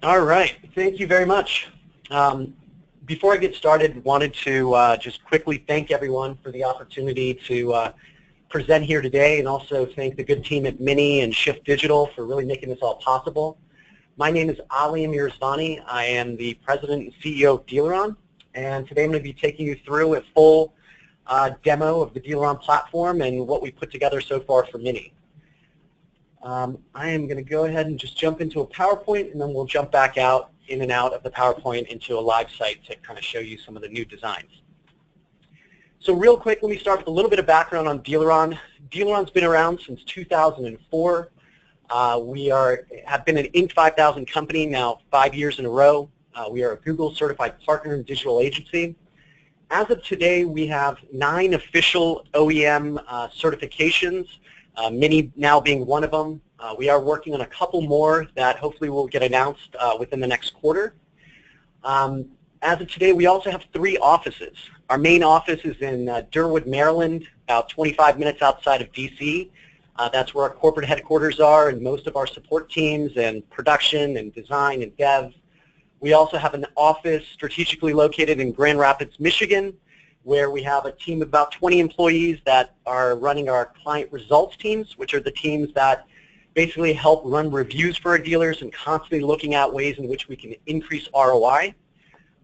All right, thank you very much. Before I get started, wanted to just quickly thank everyone for the opportunity to present here today, and also thank the good team at Mini and Shift Digital for really making this all possible. My name is Ali Amirzvani. I am the President and CEO of DealerOn, and today I'm going to be taking you through a full demo of the DealerOn platform and what we put together so far for Mini. I am going to go ahead and just jump into a PowerPoint, and then we'll jump back out in and out of the PowerPoint into a live site to kind of show you some of the new designs. So real quick, let me start with a little bit of background on DealerOn. DealerOn's been around since 2004. We have been an Inc. 5000 company now 5 years in a row. We are a Google certified partner and digital agency. As of today, we have 9 official OEM certifications, Mini now being one of them. We are working on a couple more that hopefully will get announced within the next quarter. As of today, we also have 3 offices. Our main office is in Durwood, Maryland, about 25 minutes outside of DC. That's where our corporate headquarters are, and most of our support teams and production and design and dev. We also have an office strategically located in Grand Rapids, Michigan, where we have a team of about 20 employees that are running our client results teams, which are the teams that basically help run reviews for our dealers and constantly looking at ways in which we can increase ROI.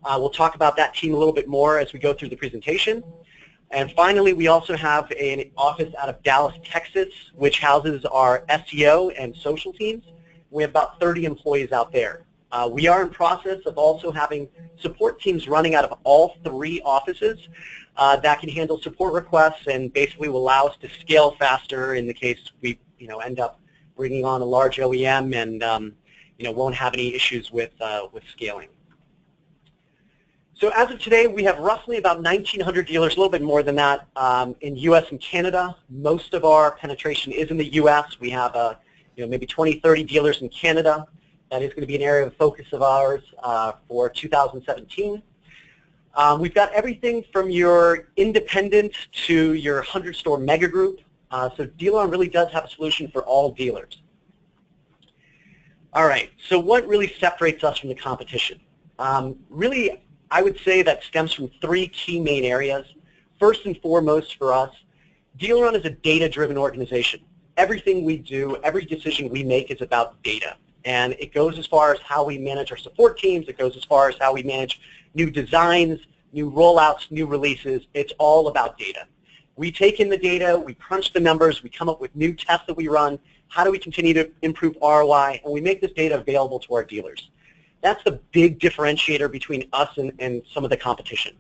We'll talk about that team a little bit more as we go through the presentation. And finally, we also have an office out of Dallas, Texas, which houses our SEO and social teams. We have about 30 employees out there. We are in process of also having support teams running out of all 3 offices that can handle support requests and basically will allow us to scale faster in the case we end up bringing on a large OEM and won't have any issues with scaling. So as of today, we have roughly about 1,900 dealers, a little bit more than that, in U.S. and Canada. Most of our penetration is in the U.S. We have maybe 20, 30 dealers in Canada. That is going to be an area of focus of ours for 2017. We've got everything from your independent to your 100-store mega group. So DealerOn really does have a solution for all dealers. All right, so what really separates us from the competition? Really, I would say that stems from 3 key main areas. First and foremost for us, DealerOn is a data-driven organization. Everything we do, every decision we make is about data. And it goes as far as how we manage our support teams. It goes as far as how we manage new designs, new rollouts, new releases. It's all about data. We take in the data, we crunch the numbers, we come up with new tests that we run. How do we continue to improve ROI? And we make this data available to our dealers. That's the big differentiator between us and some of the competition.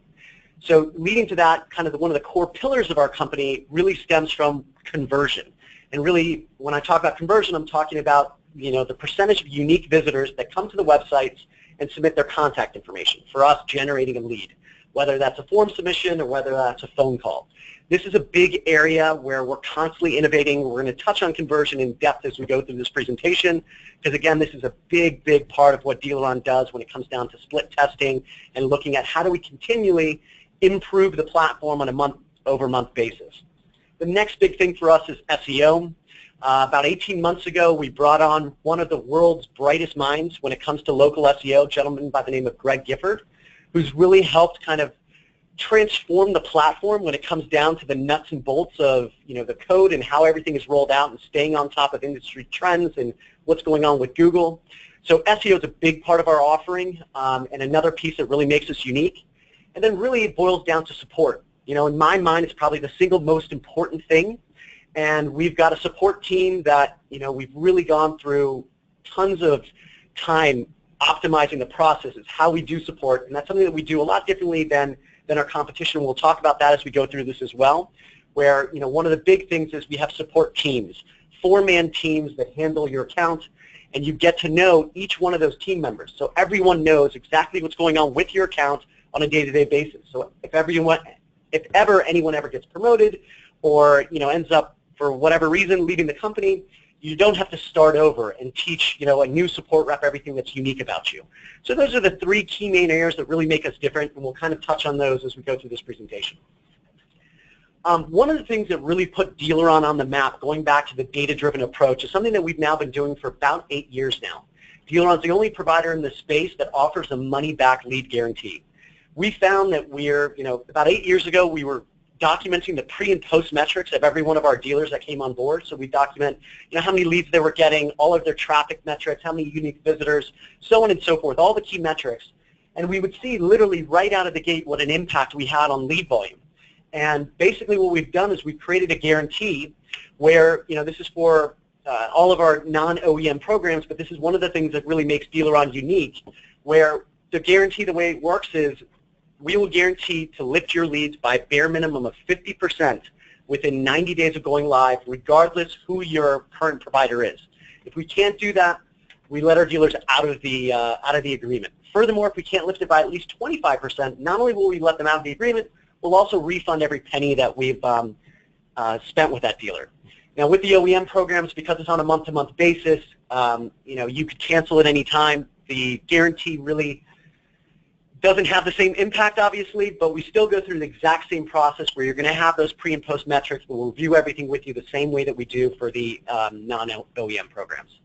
So leading to that, kind of one of the core pillars of our company really stems from conversion. And really, when I talk about conversion, I'm talking about the percentage of unique visitors that come to the websites and submit their contact information for us generating a lead, whether that's a form submission or whether that's a phone call. This is a big area where we're constantly innovating. We're going to touch on conversion in depth as we go through this presentation because, again, this is a big, big part of what DealerOn does when it comes down to split testing and looking at how do we continually improve the platform on a month-over-month basis. The next big thing for us is SEO. About 18 months ago, we brought on one of the world's brightest minds when it comes to local SEO, a gentleman by the name of Greg Gifford, who's really helped kind of transform the platform when it comes down to the nuts and bolts of the code and how everything is rolled out and staying on top of industry trends and what's going on with Google. So SEO is a big part of our offering and another piece that really makes us unique. And then really it boils down to support. In my mind, it's probably the single most important thing. And we've got a support team that we've really gone through tons of time optimizing the processes, how we do support, and that's something that we do a lot differently than our competition. We'll talk about that as we go through this as well, where one of the big things is we have support teams, 4-man teams that handle your account, and you get to know each one of those team members. So everyone knows exactly what's going on with your account on a day-to-day basis. So if ever anyone ever gets promoted or ends up for whatever reason leaving the company, you don't have to start over and teach a new support rep everything that's unique about you. So those are the 3 key main areas that really make us different, and we'll kind of touch on those as we go through this presentation. One of the things that really put DealerOn on the map, going back to the data-driven approach, is something that we've now been doing for about 8 years now. DealerOn's the only provider in this space that offers a money-back lead guarantee. We found that about 8 years ago, we were documenting the pre and post metrics of every one of our dealers that came on board. So we document, how many leads they were getting, all of their traffic metrics, how many unique visitors, so on and so forth, all the key metrics. And we would see literally right out of the gate what an impact we had on lead volume. And basically what we've done is we've created a guarantee where, this is for all of our non-OEM programs, but this is one of the things that really makes DealerOn unique, where the guarantee, the way it works is we will guarantee to lift your leads by a bare minimum of 50% within 90 days of going live, regardless who your current provider is. If we can't do that, we let our dealers out of the agreement. Furthermore, if we can't lift it by at least 25%, not only will we let them out of the agreement, we'll also refund every penny that we've spent with that dealer. Now, with the OEM programs, because it's on a month-to-month basis, you could cancel at any time. The guarantee really doesn't have the same impact, obviously, but we still go through the exact same process where you're going to have those pre and post metrics. We'll review everything with you the same way that we do for the non-OEM programs.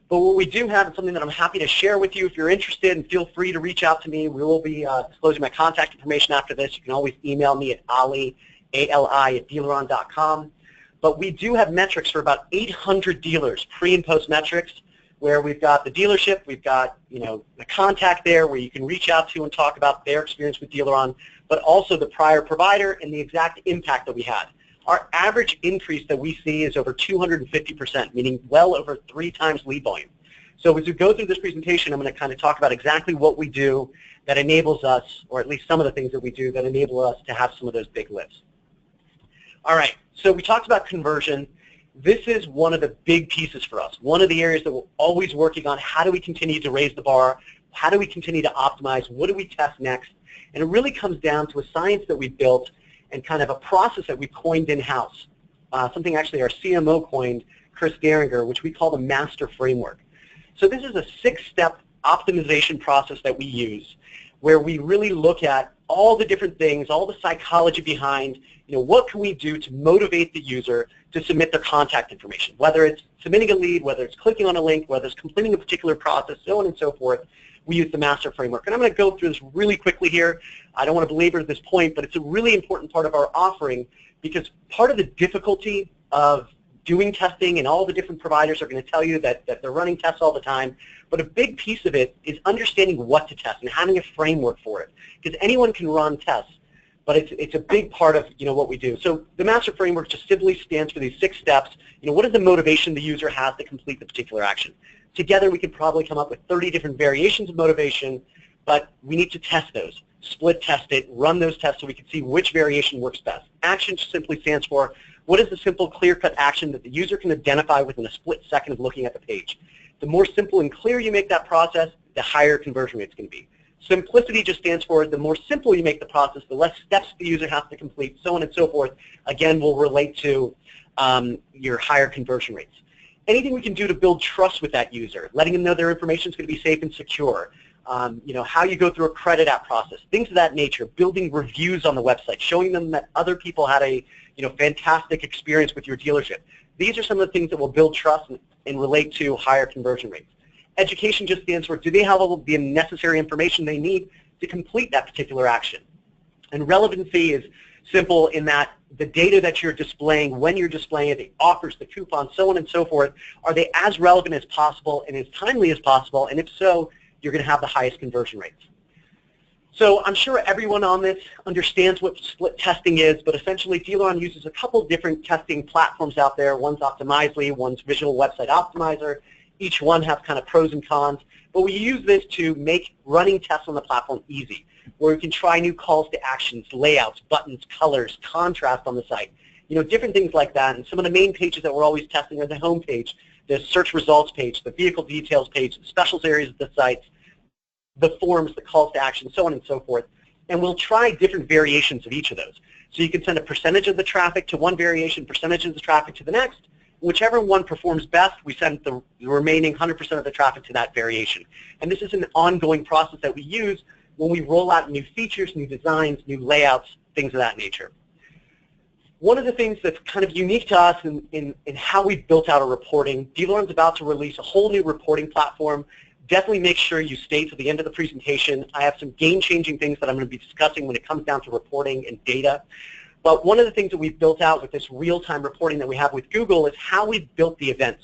But what we do have is something that I'm happy to share with you. If you're interested, and feel free to reach out to me. We will be disclosing my contact information after this. You can always email me at Ali, A-L-I, at DealerOn.com. But we do have metrics for about 800 dealers, pre and post metrics, where we've got the dealership, we've got the contact there where you can reach out to and talk about their experience with DealerOn, but also the prior provider and the exact impact that we had. Our average increase that we see is over 250%, meaning well over 3 times lead volume. So as we go through this presentation, I'm going to kind of talk about exactly what we do that enables us, or at least some of the things that we do that enable us to have some of those big lifts. All right, so we talked about conversion. This is one of the big pieces for us, one of the areas that we're always working on. How do we continue to raise the bar? How do we continue to optimize? What do we test next? And it really comes down to a science that we built and kind of a process that we coined in-house, something actually our CMO coined, Chris Geringer, which we call the master framework. So this is a 6-step optimization process that we use where we really look at all the different things, all the psychology behind, what can we do to motivate the user to submit their contact information, whether it's submitting a lead, whether it's clicking on a link, whether it's completing a particular process, so on and so forth. We use the master framework. And I'm going to go through this really quickly here. I don't want to belabor this point, but it's a really important part of our offering because part of the difficulty of doing testing, and all the different providers are going to tell you that they're running tests all the time, but a big piece of it is understanding what to test and having a framework for it. Because anyone can run tests, but it's a big part of what we do. So the master framework just simply stands for these 6 steps. What is the motivation the user has to complete the particular action? Together we could probably come up with 30 different variations of motivation, but we need to test those, split test it, run those tests so we can see which variation works best. Action simply stands for what is the simple clear-cut action that the user can identify within a split second of looking at the page. The more simple and clear you make that process, the higher conversion rate is going to be. Simplicity just stands for the more simple you make the process, the less steps the user has to complete, so on and so forth. Again, will relate to your higher conversion rates. Anything we can do to build trust with that user, letting them know their information is going to be safe and secure, how you go through a credit app process, things of that nature, building reviews on the website, showing them that other people had a fantastic experience with your dealership. These are some of the things that will build trust and relate to higher conversion rates. Education just stands for, do they have all the necessary information they need to complete that particular action? And relevancy is simple in that the data that you're displaying, when you're displaying it, the offers, the coupons, so on and so forth, are they as relevant as possible and as timely as possible? And if so, you're going to have the highest conversion rates. So I'm sure everyone on this understands what split testing is, but essentially DealerOn uses a couple different testing platforms out there. One's Optimizely, one's Visual Website Optimizer. Each one has kind of pros and cons, but we use this to make running tests on the platform easy, where we can try new calls to actions, layouts, buttons, colors, contrast on the site, different things like that. And some of the main pages that we're always testing are the home page, the search results page, the vehicle details page, the specials areas of the sites, the forms, the calls to action, so on and so forth. And we'll try different variations of each of those. So you can send a percentage of the traffic to one variation, percentage of the traffic to the next. Whichever one performs best, we send the remaining 100% of the traffic to that variation. And this is an ongoing process that we use when we roll out new features, new designs, new layouts, things of that nature. One of the things that's kind of unique to us in how we've built out our reporting, DealerOn's about to release a whole new reporting platform definitely make sure you stay to the end of the presentation. I have some game-changing things that I'm going to be discussing when it comes down to reporting and data. But one of the things that we've built out with this real-time reporting that we have with Google is how we've built the events.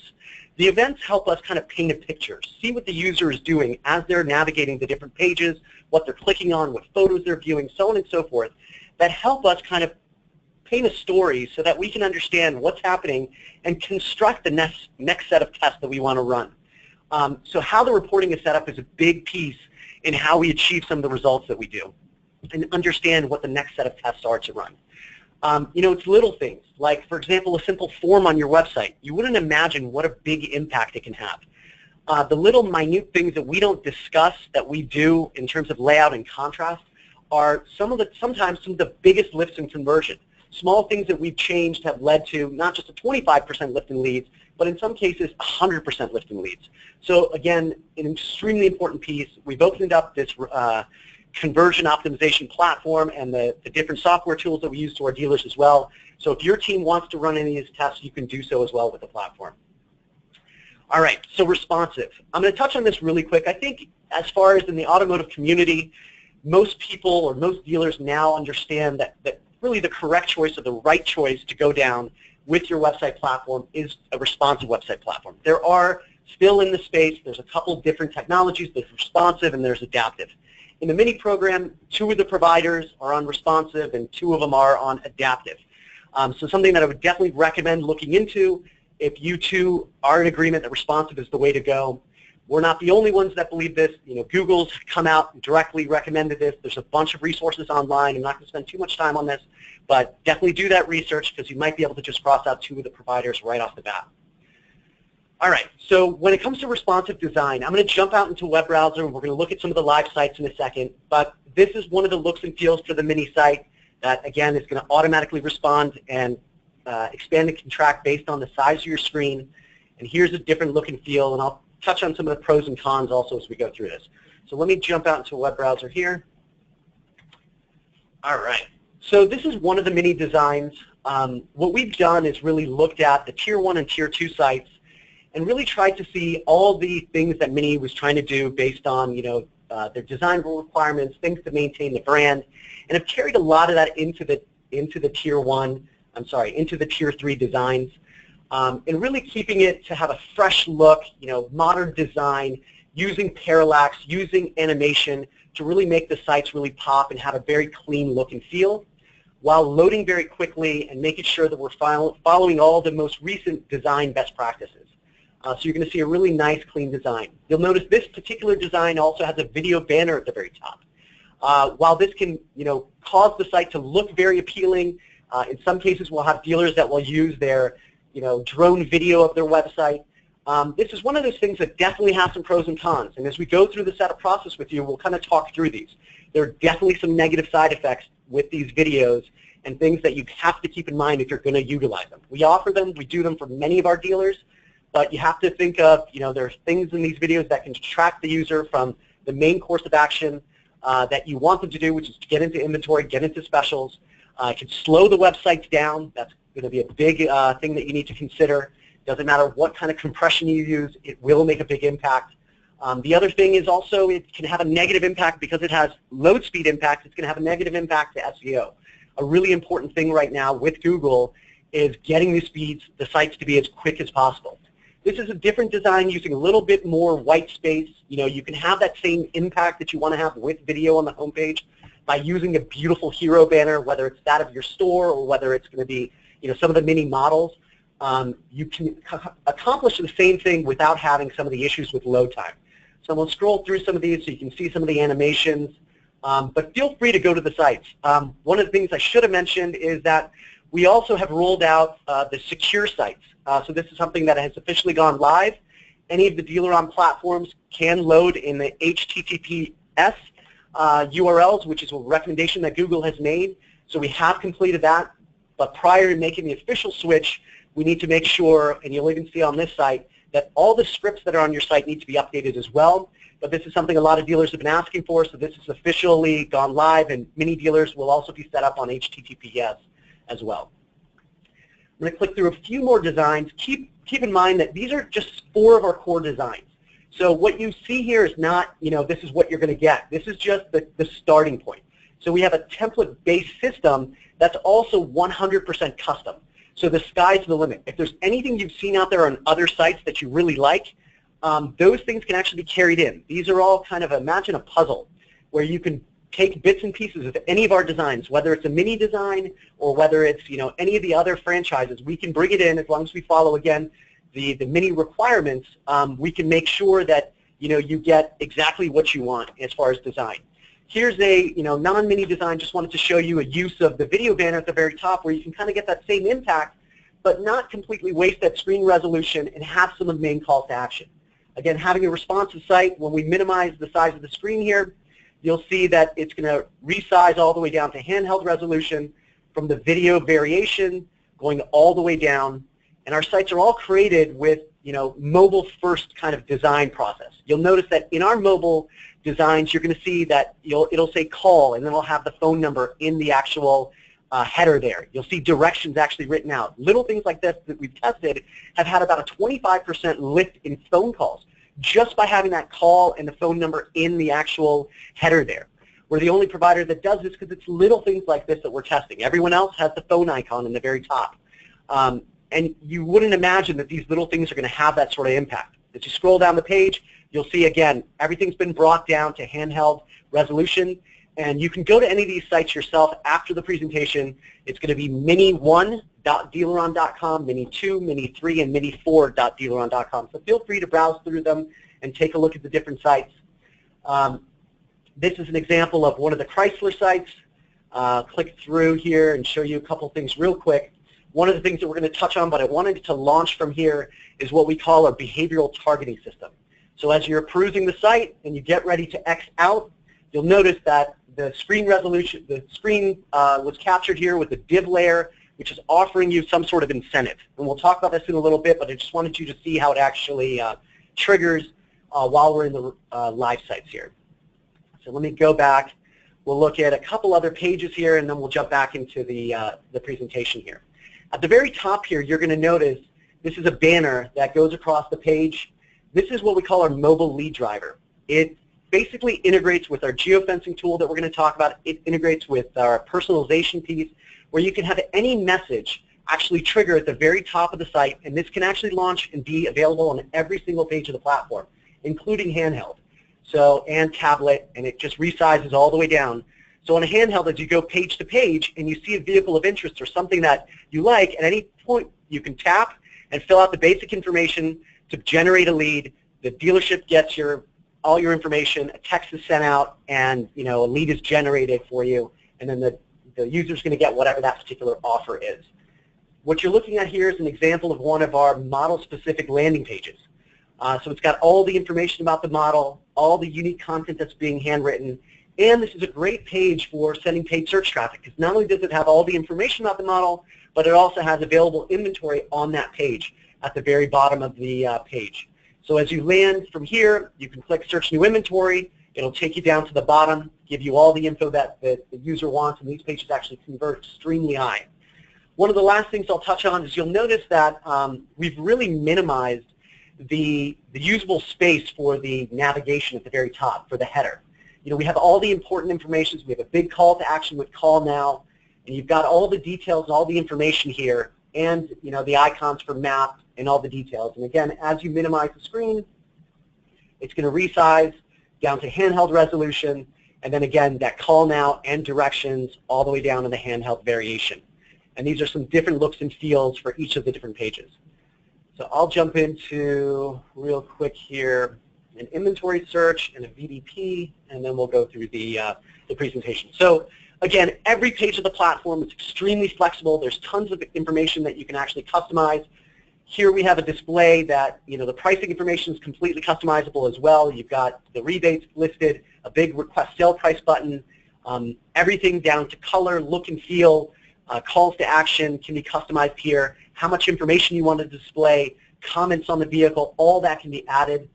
The events help us kind of paint a picture, see what the user is doing as they're navigating the different pages, what they're clicking on, what photos they're viewing, so on and so forth, that help us kind of paint a story so that we can understand what's happening and construct the next set of tests that we want to run. So how the reporting is set up is a big piece in how we achieve some of the results that we do and understand what the next set of tests are to run. You know, it's little things, like, for example, a simple form on your website. You wouldn't imagine what a big impact it can have. The little minute things that we don't discuss that we do in terms of layout and contrast are sometimes some of the biggest lifts in conversion. Small things that we've changed have led to not just a 25% lift in leads, but in some cases 100% lift in leads. So again, an extremely important piece. We've opened up this conversion optimization platform and the different software tools that we use to our dealers as well. So if your team wants to run any of these tests, you can do so as well with the platform. All right, so responsive. I'm going to touch on this really quick. I think as far as in the automotive community, most people or most dealers now understand that really the correct choice or the right choice to go down with your website platform is a responsive website platform. There are still in the space, there's a couple different technologies. There's responsive and there's adaptive. In the mini program, 2 of the providers are on responsive and 2 of them are on adaptive. So something that I would definitely recommend looking into if you two are in agreement that responsive is the way to go. We're not the only ones that believe this. You know, Google's come out and directly recommended this. There's a bunch of resources online. I'm not going to spend too much time on this, but definitely do that research because you might be able to just cross out 2 of the providers right off the bat. All right, so when it comes to responsive design, I'm going to jump out into a web browser and we're going to look at some of the live sites in a second, but this is one of the looks and feels for the mini site that, again, is going to automatically respond and expand and contract based on the size of your screen. And here's a different look and feel, and I'll touch on some of the pros and cons also as we go through this. So let me jump out into a web browser here. All right, so this is one of the mini designs. What we've done is really looked at the Tier 1 and Tier 2 sites and really tried to see all the things that Mini was trying to do based on, you know, their design requirements, things to maintain the brand, and have carried a lot of that into the Tier 1, into the Tier 3 designs, and really keeping it to have a fresh look, you know, modern design, using parallax, using animation to really make the sites really pop and have a very clean look and feel, while loading very quickly and making sure that we're following all the most recent design best practices. So you're going to see a really nice, clean design. You'll notice this particular design also has a video banner at the very top. While this can, you know, cause the site to look very appealing, in some cases we'll have dealers that will use their, you know, drone video of their website. This is one of those things that definitely has some pros and cons. And as we go through the setup process with you, we'll kind of talk through these. There are definitely some negative side effects with these videos and things that you have to keep in mind if you're going to utilize them. We offer them, we do them for many of our dealers. But you have to think of, you know, there are things in these videos that can distract the user from the main course of action that you want them to do, which is to get into inventory, get into specials. It can slow the websites down. That's going to be a big thing that you need to consider. Doesn't matter what kind of compression you use, it will make a big impact. The other thing is also it can have a negative impact because it has load speed impact. It's going to have a negative impact to SEO. A really important thing right now with Google is getting the sites to be as quick as possible. This is a different design using a little bit more white space. You know, you can have that same impact that you want to have with video on the homepage by using a beautiful hero banner, whether it's that of your store or whether it's going to be, you know, some of the mini models. You can accomplish the same thing without having some of the issues with load time. So we'll scroll through some of these so you can see some of the animations, but feel free to go to the sites. One of the things I should have mentioned is that we also have rolled out the secure sites. So this is something that has officially gone live. Any of the DealerOn platforms can load in the HTTPS URLs, which is a recommendation that Google has made. So we have completed that. But prior to making the official switch, we need to make sure, and you'll even see on this site, that all the scripts that are on your site need to be updated as well. But this is something a lot of dealers have been asking for, so this is officially gone live, and many dealers will also be set up on HTTPS as well. I'm going to click through a few more designs. Keep in mind that these are just 4 of our core designs. So what you see here is not, this is what you're going to get. This is just the starting point. So we have a template-based system that's also 100% custom. So the sky's the limit. If there's anything you've seen out there on other sites that you really like, those things can actually be carried in. These are all kind of, imagine a puzzle where you can take bits and pieces of any of our designs, whether it's a mini design or whether it's any of the other franchises. We can bring it in as long as we follow, again, the mini requirements. We can make sure that you get exactly what you want as far as design. Here's a non-mini design. Just wanted to show you a use of the video banner at the very top where you can kind of get that same impact, but not completely waste that screen resolution and have some of the main calls to action. Again, having a responsive site, when we minimize the size of the screen here, you'll see that it's going to resize all the way down to handheld resolution from the video variation going all the way down. And our sites are all created with mobile first kind of design process. You'll notice that in our mobile designs, you're going to see that it'll say call, and then it'll have the phone number in the actual header there. You'll see directions actually written out. Little things like this that we've tested have had about a 25% lift in phone calls just by having that call and the phone number in the actual header there. We're the only provider that does this because it's little things like this that we're testing. Everyone else has the phone icon in the very top. And you wouldn't imagine that these little things are going to have that sort of impact. As you scroll down the page, you'll see, again, everything's been brought down to handheld resolution. And you can go to any of these sites yourself after the presentation. It's going to be mini1.dealeron.com, mini2, mini3, and mini4.dealeron.com. So feel free to browse through them and take a look at the different sites. This is an example of one of the Chrysler sites. Click through here and show you a couple things real quick. One of the things that we're going to touch on, but I wanted to launch from here, is what we call our behavioral targeting system. So as you're perusing the site and you get ready to X out, you'll notice that the screen resolution, the screen was captured here with a div layer, which is offering you some sort of incentive. And we'll talk about this in a little bit, but I just wanted you to see how it actually triggers while we're in the live sites here. So let me go back. We'll look at a couple other pages here, and then we'll jump back into the presentation here. At the very top here, you're going to notice this is a banner that goes across the page. This is what we call our mobile lead driver. It basically integrates with our geofencing tool that we're going to talk about. It integrates with our personalization piece, where you can have any message actually trigger at the very top of the site, and this can actually launch and be available on every single page of the platform, including handheld, and tablet, and it just resizes all the way down. So on a handheld, as you go page to page and you see a vehicle of interest or something that you like, at any point you can tap and fill out the basic information to generate a lead. The dealership gets all your information, a text is sent out, and a lead is generated for you, and then the user's going to get whatever that particular offer is. What you're looking at here is an example of one of our model-specific landing pages. So it's got all the information about the model, all the unique content that's being handwritten, and this is a great page for sending paid search traffic, because not only does it have all the information about the model, but it also has available inventory on that page at the very bottom of the page. So as you land from here, you can click Search New Inventory. It'll take you down to the bottom, give you all the info that the user wants, and these pages actually convert extremely high. One of the last things I'll touch on is you'll notice that we've really minimized the usable space for the navigation at the very top, for the header. We have all the important information. We have a big call to action with Call Now, and you've got all the details and all the information here, and the icons for map and all the details. And again, as you minimize the screen, it's going to resize down to handheld resolution, and then again, that Call Now and directions all the way down to the handheld variation. And these are some different looks and feels for each of the different pages. So I'll jump into, real quick here, an inventory search and a VDP, and then we'll go through the presentation. So again, every page of the platform is extremely flexible. There's tons of information that you can actually customize. Here we have a display that, the pricing information is completely customizable as well. You've got the rebates listed, a big request sale price button, everything down to color, look and feel, calls to action can be customized here, how much information you want to display, comments on the vehicle, all that can be added.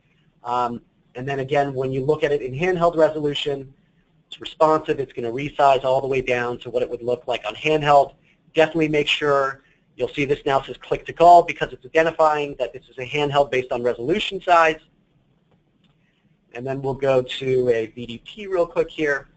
And then again, when you look at it in handheld resolution, it's responsive. It's going to resize all the way down to what it would look like on handheld. Definitely make sure, you'll see this now says click to call because it's identifying that this is a handheld based on resolution size. and then we'll go to a VDP real quick here.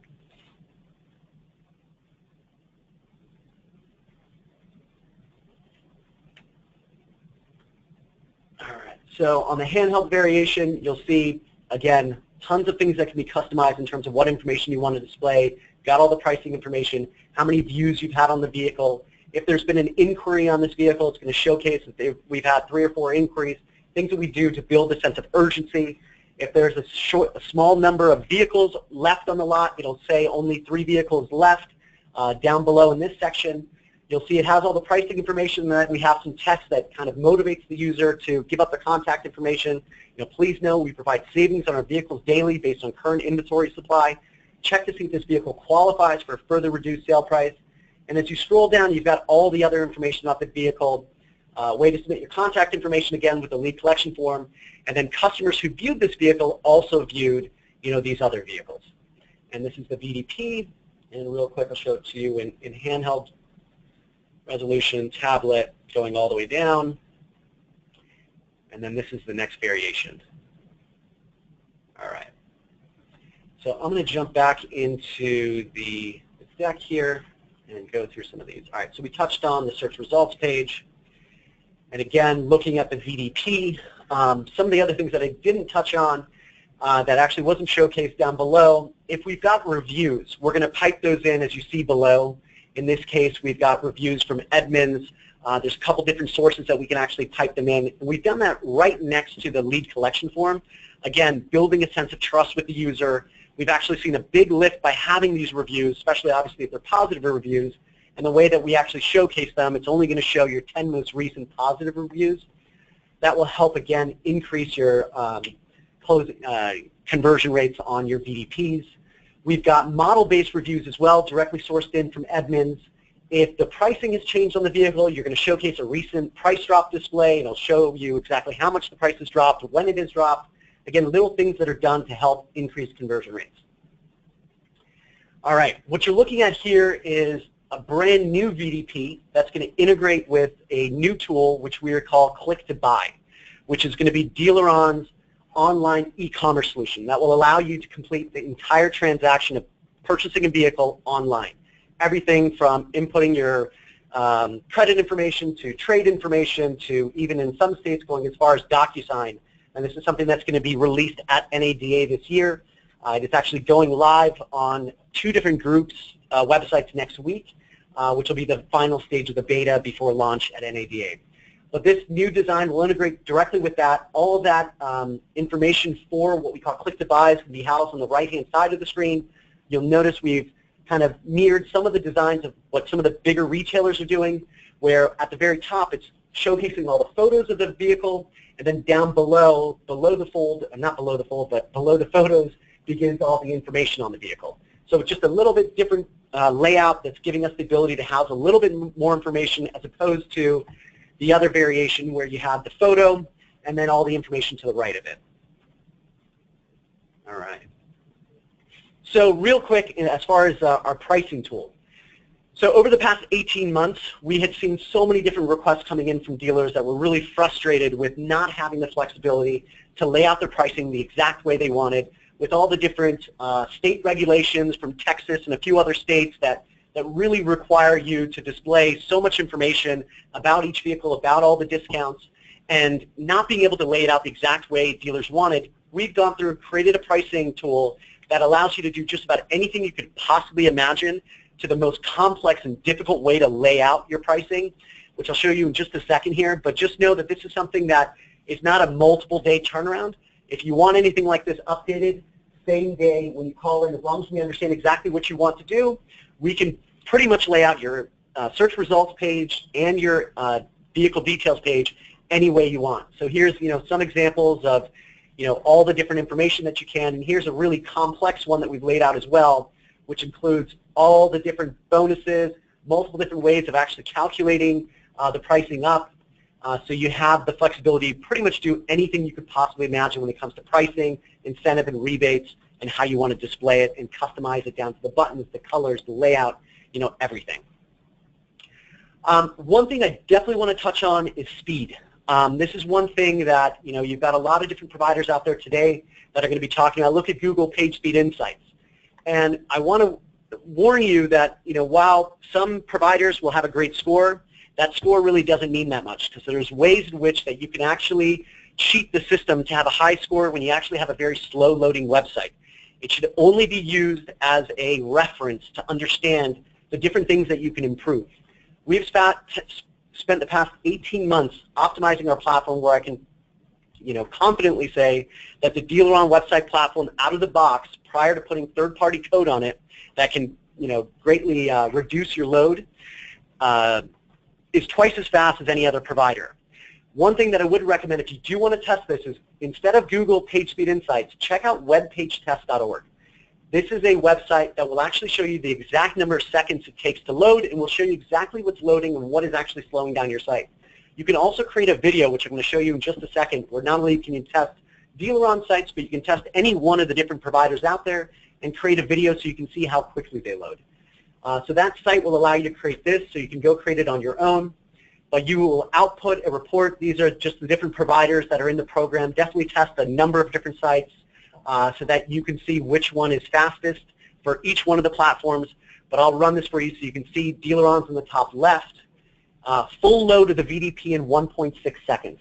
All right, so on the handheld variation, you'll see, again, tons of things that can be customized in terms of what information you want to display, got all the pricing information, how many views you've had on the vehicle. If there's been an inquiry on this vehicle, it's going to showcase that we've had 3 or 4 inquiries, things that we do to build a sense of urgency. If there's a small number of vehicles left on the lot, it'll say only 3 vehicles left. Down below in this section, you'll see it has all the pricing information, and then we have some text that kind of motivates the user to give up their contact information. Please know we provide savings on our vehicles daily based on current inventory supply. Check to see if this vehicle qualifies for a further reduced sale price. And as you scroll down, you've got all the other information about the vehicle, way to submit your contact information again with the lead collection form, and then customers who viewed this vehicle also viewed, these other vehicles. And this is the VDP, and real quick I'll show it to you in handheld resolution, tablet, going all the way down, and then this is the next variation. All right. So I'm going to jump back into the deck here and go through some of these. All right, so we touched on the search results page. And again, looking at the VDP, some of the other things that I didn't touch on that actually wasn't showcased down below, if we've got reviews, we're going to pipe those in as you see below. In this case, we've got reviews from Edmunds. There's a couple different sources that we can actually type them in. And we've done that right next to the lead collection form. Again, building a sense of trust with the user. We've actually seen a big lift by having these reviews, especially obviously if they're positive reviews. And the way that we actually showcase them, it's only going to show your 10 most recent positive reviews. That will help, again, increase your conversion rates on your VDPs. We've got model-based reviews as well, directly sourced in from Edmunds. If the pricing has changed on the vehicle, you're going to showcase a recent price drop display, and it'll show you exactly how much the price has dropped, when it has dropped. Again, little things that are done to help increase conversion rates. All right, what you're looking at here is a brand new VDP that's going to integrate with a new tool which we call Click to Buy, which is going to be DealerOn's online e-commerce solution that will allow you to complete the entire transaction of purchasing a vehicle online. Everything from inputting your credit information to trade information to even in some states going as far as DocuSign. And this is something that's going to be released at NADA this year. It is actually going live on 2 different groups' websites next week, which will be the final stage of the beta before launch at NADA. But this new design will integrate directly with that. All of that information for what we call Click to Buy can be housed on the right-hand side of the screen. You'll notice we've kind of mirrored some of the designs of what some of the bigger retailers are doing, where at the very top it's showcasing all the photos of the vehicle, and then down below the fold, not below the fold, but below the photos, begins all the information on the vehicle. So it's just a little bit different layout that's giving us the ability to house a little bit more information as opposed to the other variation where you have the photo and then all the information to the right of it. All right. So real quick, as far as our pricing tool. So over the past 18 months, we had seen so many different requests coming in from dealers that were really frustrated with not having the flexibility to lay out their pricing the exact way they wanted, with all the different state regulations from Texas and a few other states that really require you to display so much information about each vehicle, about all the discounts, and not being able to lay it out the exact way dealers wanted. We've gone through and created a pricing tool that allows you to do just about anything you could possibly imagine to the most complex and difficult way to lay out your pricing, which I'll show you in just a second here. But just know that this is something that is not a multiple day turnaround. If you want anything like this updated, same day when you call in, as long as we understand exactly what you want to do, we can pretty much lay out your search results page and your vehicle details page any way you want. So here's some examples of all the different information that you can, and here's a really complex one that we've laid out as well, which includes all the different bonuses, multiple different ways of actually calculating the pricing up. So you have the flexibility to pretty much do anything you could possibly imagine when it comes to pricing, incentive, and rebates, and how you want to display it and customize it down to the buttons, the colors, the layout, everything. One thing I definitely want to touch on is speed. This is one thing that, you've got a lot of different providers out there today that are going to be talking about. Look at Google PageSpeed Insights. And I want to warn you that, while some providers will have a great score, that score really doesn't mean that much, because there's ways in which that you can actually cheat the system to have a high score when you actually have a very slow loading website. It should only be used as a reference to understand the different things that you can improve. We've spent the past 18 months optimizing our platform where I can confidently say that the DealerOn website platform out of the box, prior to putting third-party code on it that can greatly reduce your load, is twice as fast as any other provider. One thing that I would recommend if you do want to test this is, instead of Google PageSpeed Insights, check out webpagetest.org. This is a website that will actually show you the exact number of seconds it takes to load, and will show you exactly what's loading and what is actually slowing down your site. You can also create a video, which I'm going to show you in just a second, where not only can you test DealerOn sites, but you can test any one of the different providers out there and create a video so you can see how quickly they load. So that site will allow you to create this, so you can go create it on your own. But you will output a report. These are just the different providers that are in the program. Definitely test a number of different sites so that you can see which one is fastest for each one of the platforms. But I'll run this for you so you can see DealerOn's in the top left. Full load of the VDP in 1.6 seconds.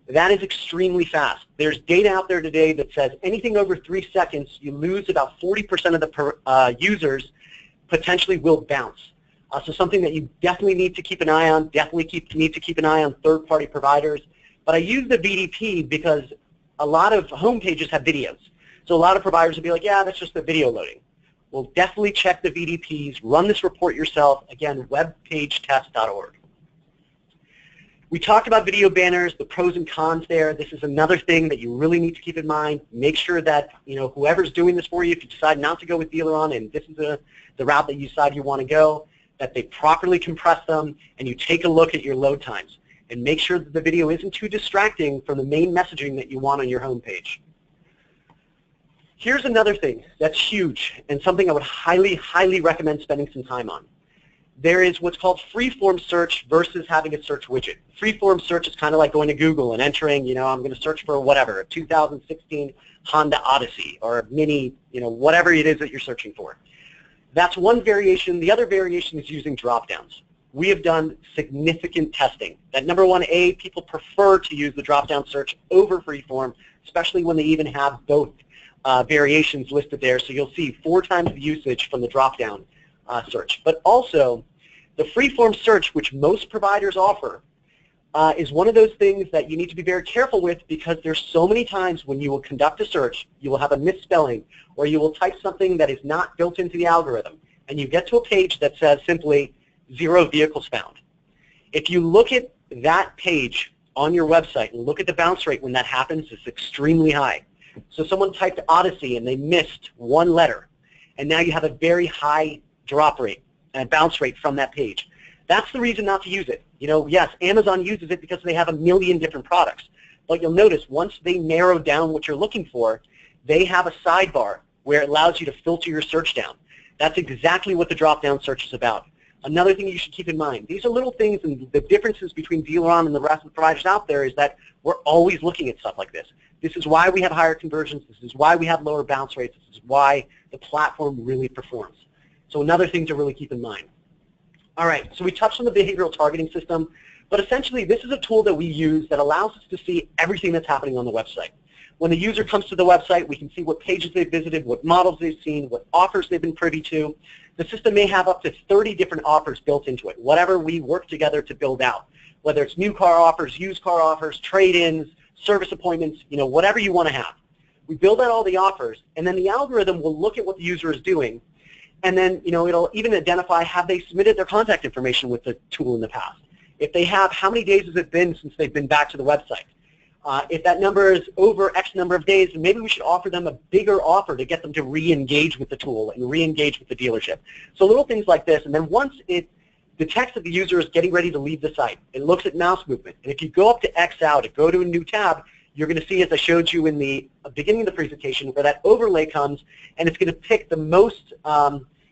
That is extremely fast. There's data out there today that says anything over 3 seconds, you lose about 40% of the users potentially will bounce. So something that you definitely need to keep an eye on, need to keep an eye on third-party providers. But I use the VDP because a lot of home pages have videos. So a lot of providers will be like, yeah, that's just the video loading. Well, definitely check the VDPs, run this report yourself. Again, webpagetest.org. We talked about video banners, the pros and cons there. This is another thing that you really need to keep in mind. Make sure that whoever's doing this for you, if you decide not to go with DealerOn and this is the route that you decide you want to go, that they properly compress them, and you take a look at your load times and make sure that the video isn't too distracting from the main messaging that you want on your home page. Here's another thing that's huge and something I would highly, highly recommend spending some time on. There is what's called free-form search versus having a search widget. Free-form search is kind of like going to Google and entering, I'm going to search for whatever, a 2016 Honda Odyssey or a Mini, whatever it is that you're searching for. That's one variation. The other variation is using drop-downs. We have done significant testing that, number one, people prefer to use the drop-down search over free-form, especially when they even have both variations listed there. So you'll see 4 times the usage from the drop-down search. But also, the free-form search, which most providers offer, is one of those things that you need to be very careful with, because there's so many times when you will conduct a search, you will have a misspelling, or you will type something that is not built into the algorithm, and you get to a page that says simply 0 vehicles found. If you look at that page on your website and look at the bounce rate when that happens, it's extremely high. So someone typed Odyssey and they missed 1 letter, and now you have a very high drop rate and bounce rate from that page. That's the reason not to use it. Yes, Amazon uses it because they have a million different products. But you'll notice once they narrow down what you're looking for, they have a sidebar where it allows you to filter your search down. That's exactly what the drop-down search is about. Another thing you should keep in mind, these are little things, and the differences between DealerOn and the rest of the providers out there is that we're always looking at stuff like this. This is why we have higher conversions. This is why we have lower bounce rates. This is why the platform really performs. So another thing to really keep in mind. All right, so we touched on the behavioral targeting system, but essentially this is a tool that we use that allows us to see everything that's happening on the website. When the user comes to the website, we can see what pages they've visited, what models they've seen, what offers they've been privy to. The system may have up to 30 different offers built into it, whatever we work together to build out, whether it's new car offers, used car offers, trade-ins, service appointments, whatever you want to have. We build out all the offers, and then the algorithm will look at what the user is doing, and then it'll even identify, have they submitted their contact information with the tool in the past? If they have, how many days has it been since they've been back to the website? If that number is over X number of days, then maybe we should offer them a bigger offer to get them to re-engage with the tool and re-engage with the dealership. So little things like this, and then once it detects that the user is getting ready to leave the site, it looks at mouse movement. And if you go up to X out and go to a new tab, you're going to see, as I showed you in the beginning of the presentation, where that overlay comes, and it's going to pick the most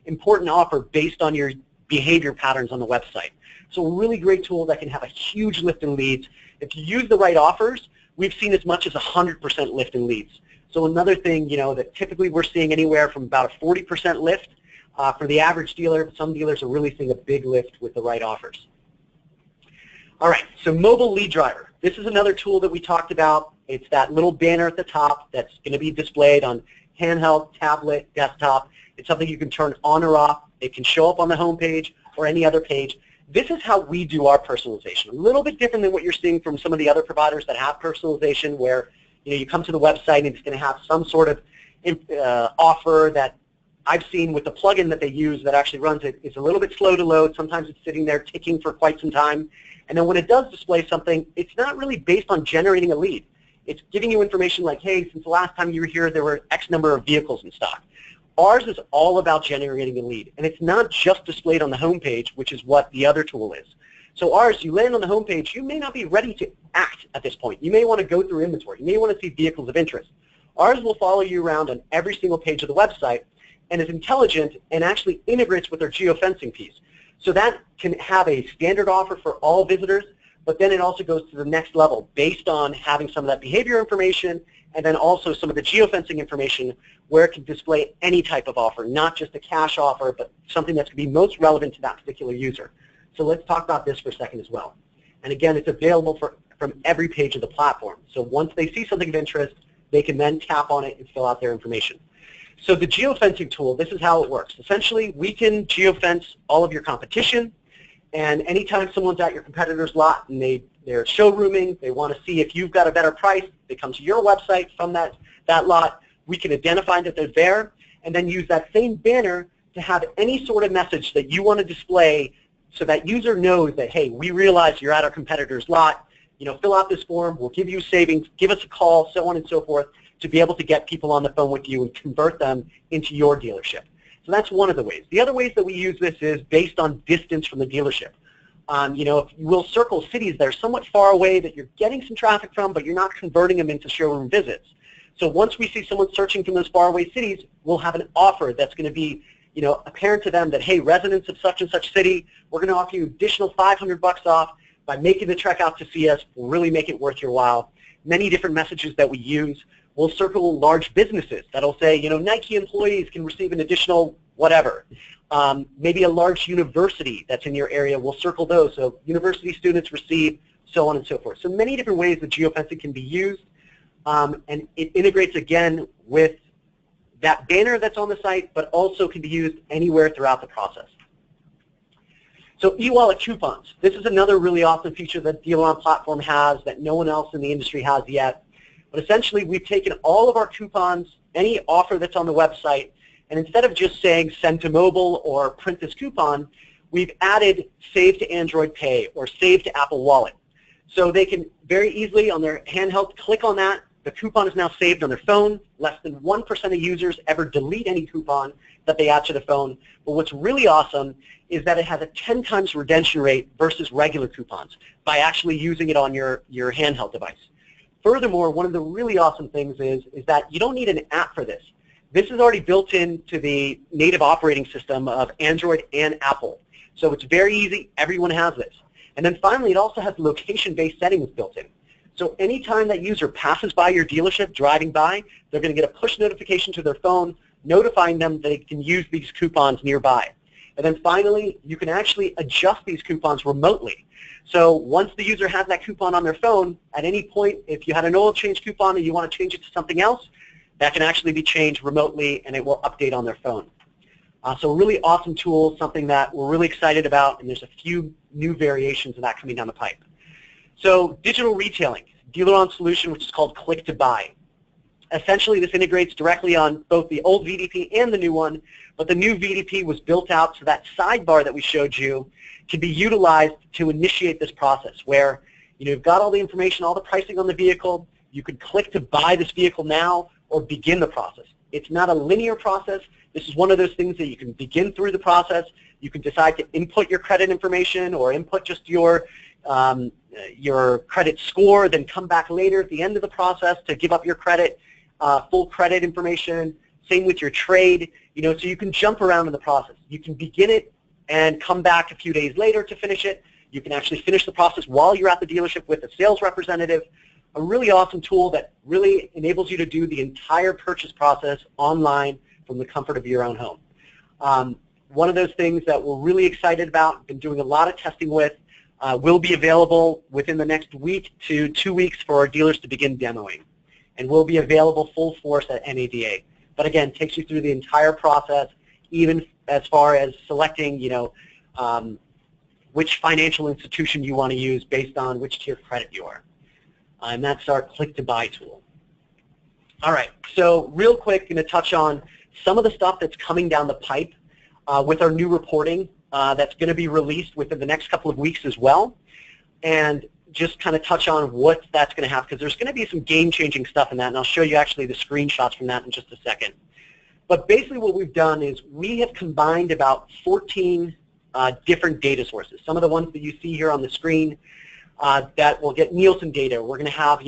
important offer based on your behavior patterns on the website. So a really great tool that can have a huge lift in leads. If you use the right offers, we've seen as much as 100% lift in leads. So another thing, that typically we're seeing anywhere from about a 40% lift for the average dealer, but some dealers are really seeing a big lift with the right offers. All right, so mobile lead driver. This is another tool that we talked about. It's that little banner at the top that's going to be displayed on handheld, tablet, desktop. It's something you can turn on or off. It can show up on the home page or any other page. This is how we do our personalization. A little bit different than what you're seeing from some of the other providers that have personalization where you come to the website and it's going to have some sort of offer that I've seen with the plugin that they use that actually runs it. It's a little bit slow to load. Sometimes it's sitting there ticking for quite some time. And then when it does display something, it's not really based on generating a lead. It's giving you information like, hey, since the last time you were here, there were X number of vehicles in stock. Ours is all about generating a lead. And it's not just displayed on the home page, which is what the other tool is. So ours, you land on the home page, you may not be ready to act at this point. You may want to go through inventory. You may want to see vehicles of interest. Ours will follow you around on every single page of the website and is intelligent and actually integrates with our geofencing piece. So that can have a standard offer for all visitors, but then it also goes to the next level based on having some of that behavior information and then also some of the geofencing information where it can display any type of offer, not just a cash offer, but something that's going to be most relevant to that particular user. So let's talk about this for a second as well. And again, it's available from every page of the platform. So once they see something of interest, they can then tap on it and fill out their information. So the geofencing tool, this is how it works. Essentially, we can geofence all of your competition, and anytime someone's at your competitor's lot and they're showrooming, they want to see if you've got a better price, they come to your website from that lot, we can identify that they're there, and then use that same banner to have any sort of message that you want to display so that user knows that, hey, we realize you're at our competitor's lot, fill out this form, we'll give you savings, give us a call, so on and so forth, to be able to get people on the phone with you and convert them into your dealership. So that's one of the ways. The other ways that we use this is based on distance from the dealership. We'll circle cities that are somewhat far away that you're getting some traffic from, but you're not converting them into showroom visits. So once we see someone searching from those faraway cities, we'll have an offer that's going to be apparent to them that, hey, residents of such and such city, we're going to offer you additional $500 off by making the trek out to see us. We'll really make it worth your while. Many different messages that we use. We'll circle large businesses that'll say, Nike employees can receive an additional whatever. Maybe a large university that's in your area, we'll circle those. So university students receive, so on and so forth. So many different ways that geofencing can be used. And it integrates, again, with that banner that's on the site, but also can be used anywhere throughout the process. So e-wallet coupons. This is another really awesome feature that DealerOn platform has that no one else in the industry has yet. But essentially, we've taken all of our coupons, any offer that's on the website, and instead of just saying send to mobile or print this coupon, we've added save to Android Pay or save to Apple Wallet. So they can very easily on their handheld click on that. The coupon is now saved on their phone. Less than 1% of users ever delete any coupon that they add to the phone. But what's really awesome is that it has a 10 times redemption rate versus regular coupons by actually using it on your handheld device. Furthermore, one of the really awesome things is that you don't need an app for this. This is already built into the native operating system of Android and Apple. So it's very easy. Everyone has this. And then finally, it also has location-based settings built in. So anytime that user passes by your dealership, driving by, they're going to get a push notification to their phone notifying them that they can use these coupons nearby. And then finally, you can actually adjust these coupons remotely. So once the user has that coupon on their phone, at any point, if you had an oil change coupon and you want to change it to something else, that can actually be changed remotely and it will update on their phone. So a really awesome tool, something that we're really excited about, and there's a few new variations of that coming down the pipe. So digital retailing, DealerOn solution, which is called Click to Buy. Essentially, this integrates directly on both the old VDP and the new one, but the new VDP was built out so that sidebar that we showed you can be utilized to initiate this process where you've got all the information, all the pricing on the vehicle, you could click to buy this vehicle now or begin the process. It's not a linear process. This is one of those things that you can begin through the process. You can decide to input your credit information or input just your credit score, then come back later at the end of the process to give up your credit, full credit information. Same with your trade. So you can jump around in the process. You can begin it and come back a few days later to finish it. You can actually finish the process while you're at the dealership with a sales representative. A really awesome tool that really enables you to do the entire purchase process online from the comfort of your own home. One of those things that we're really excited about, been doing a lot of testing with, will be available within the next week to 2 weeks for our dealers to begin demoing, and will be available full force at NADA. But again, takes you through the entire process, even as far as selecting, which financial institution you want to use based on which tier credit you are. And that's our click-to-buy tool. All right, so real quick, going to touch on some of the stuff that's coming down the pipe with our new reporting that's going to be released within the next couple of weeks as well, and just kind of touch on what that's going to have, because there's going to be some game-changing stuff in that, and I'll show you actually the screenshots from that in just a second. But basically what we've done is we have combined about 14 different data sources. Some of the ones that you see here on the screen that will get Nielsen data. We're going to have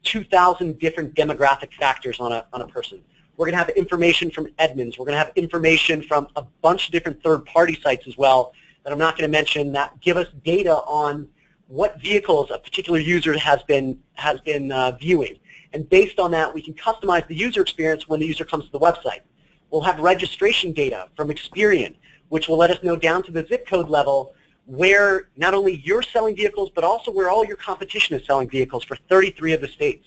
2,000 different demographic factors on a person. We're going to have information from Edmunds. We're going to have information from a bunch of different third-party sites as well that I'm not going to mention, that give us data on what vehicles a particular user has been viewing. And based on that, we can customize the user experience when the user comes to the website. We'll have registration data from Experian, which will let us know down to the zip code level where not only you're selling vehicles, but also where all your competition is selling vehicles for 33 of the states,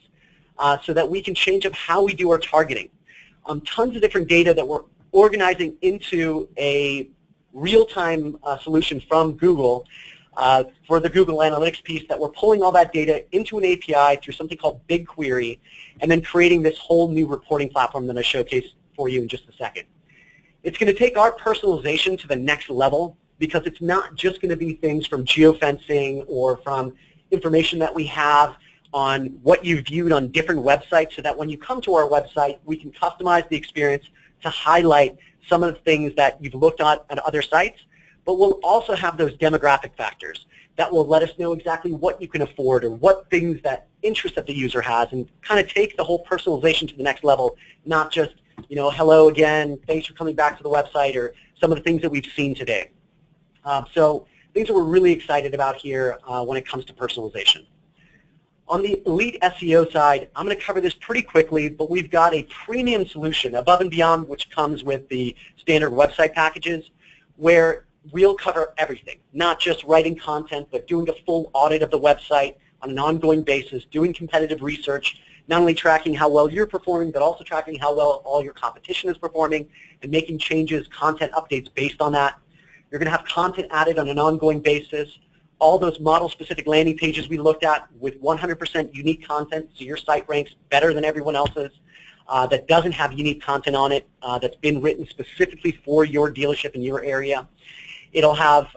so that we can change up how we do our targeting. Tons of different data that we're organizing into a real-time solution from Google for the Google Analytics piece, that we're pulling all that data into an API through something called BigQuery, and then creating this whole new reporting platform that I showcase for you in just a second. It's going to take our personalization to the next level, because it's not just going to be things from geofencing or from information that we have on what you viewed on different websites, so that when you come to our website, we can customize the experience to highlight some of the things that you've looked at other sites, but we'll also have those demographic factors that will let us know exactly what you can afford, or what things that interest that the user has, and kind of take the whole personalization to the next level, not just, hello again, thanks for coming back to the website, or some of the things that we've seen today. So things that we're really excited about here when it comes to personalization. On the Elite SEO side, I'm going to cover this pretty quickly, but we've got a premium solution above and beyond which comes with the standard website packages, where we'll cover everything, not just writing content, but doing a full audit of the website on an ongoing basis, doing competitive research, not only tracking how well you're performing, but also tracking how well all your competition is performing, and making changes, content updates based on that. You're going to have content added on an ongoing basis. All those model-specific landing pages we looked at with 100% unique content, so your site ranks better than everyone else's, that doesn't have unique content on it, that's been written specifically for your dealership in your area. It'll have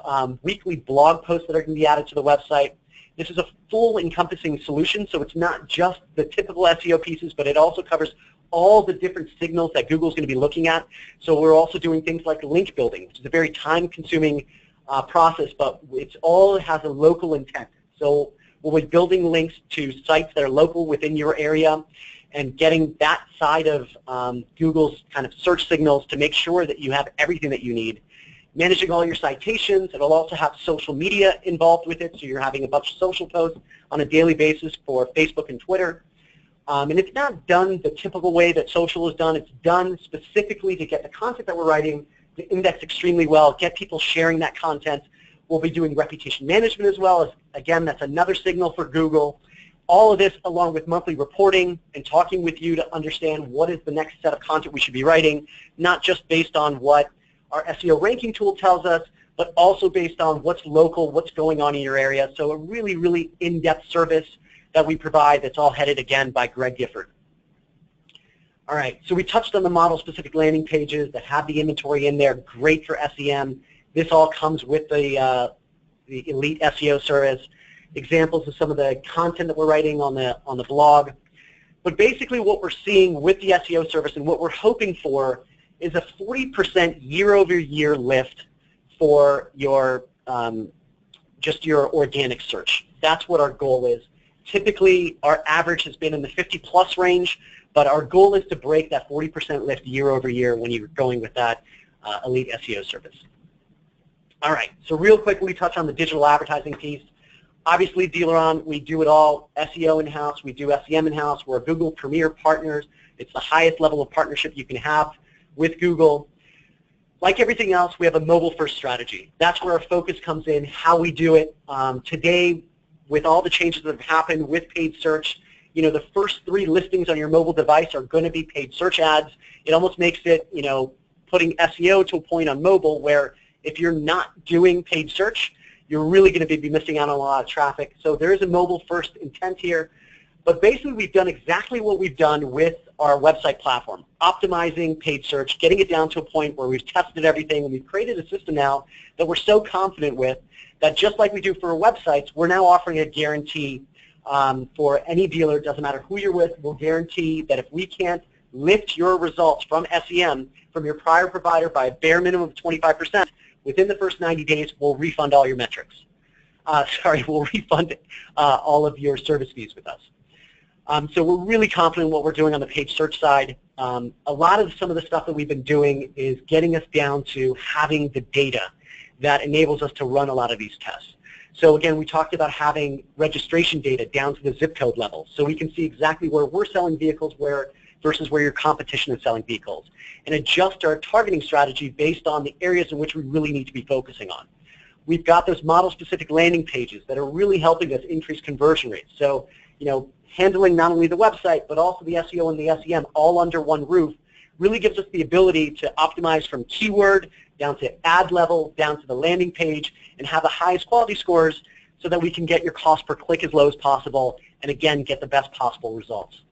weekly blog posts that are going to be added to the website. This is a full encompassing solution, so it's not just the typical SEO pieces, but it also covers all the different signals that Google's going to be looking at. So we're also doing things like link building, which is a very time-consuming process, but it all has a local intent. So we'll be building links to sites that are local within your area, and getting that side of Google's kind of search signals to make sure that you have everything that you need. Managing all your citations. It'll also have social media involved with it, so you're having a bunch of social posts on a daily basis for Facebook and Twitter. And it's not done the typical way that social is done. It's done specifically to get the content that we're writing to index extremely well, get people sharing that content. We'll be doing reputation management as well. As, again, that's another signal for Google. All of this along with monthly reporting and talking with you to understand what is the next set of content we should be writing, not just based on what our SEO ranking tool tells us, but also based on what's local, what's going on in your area. So a really, really in-depth service that we provide that's all headed, again, by Greg Gifford. All right, so we touched on the model-specific landing pages that have the inventory in there, great for SEM. This all comes with the Elite SEO service. Examples of some of the content that we're writing on the blog. But basically what we're seeing with the SEO service and what we're hoping for is a 40% year-over-year lift for your just your organic search. That's what our goal is. Typically, our average has been in the 50+ range, but our goal is to break that 40% lift year over year when you're going with that Elite SEO service. All right, so real quickly touch on the digital advertising piece. Obviously, DealerOn, we do it all, SEO in-house, we do SEM in-house, we're Google Premier partners. It's the highest level of partnership you can have with Google. Like everything else, we have a mobile-first strategy. That's where our focus comes in, how we do it. Today, with all the changes that have happened with paid search, you know, the first 3 listings on your mobile device are going to be paid search ads. It almost makes it, you know, putting SEO to a point on mobile where if you're not doing paid search, you're really going to be missing out on a lot of traffic. So there is a mobile-first intent here. But basically, we've done exactly what we've done with our website platform, optimizing paid search, getting it down to a point where we've tested everything, and we've created a system now that we're so confident with that just like we do for our websites, we're now offering a guarantee for any dealer. It doesn't matter who you're with. We'll guarantee that if we can't lift your results from SEM from your prior provider by a bare minimum of 25%, within the first 90 days, we'll refund all your metrics. We'll refund all of your service fees with us. So we're really confident in what we're doing on the paid search side. A lot of some of the stuff that we've been doing is getting us down to having the data that enables us to run a lot of these tests. So again, we talked about having registration data down to the zip code level, so we can see exactly where we're selling vehicles versus where your competition is selling vehicles, and adjust our targeting strategy based on the areas in which we really need to be focusing on. We've got those model-specific landing pages that are really helping us increase conversion rates. So, you know, handling not only the website, but also the SEO and the SEM all under one roof really gives us the ability to optimize from keyword down to ad level, down to the landing page, and have the highest quality scores so that we can get your cost per click as low as possible and, again, get the best possible results.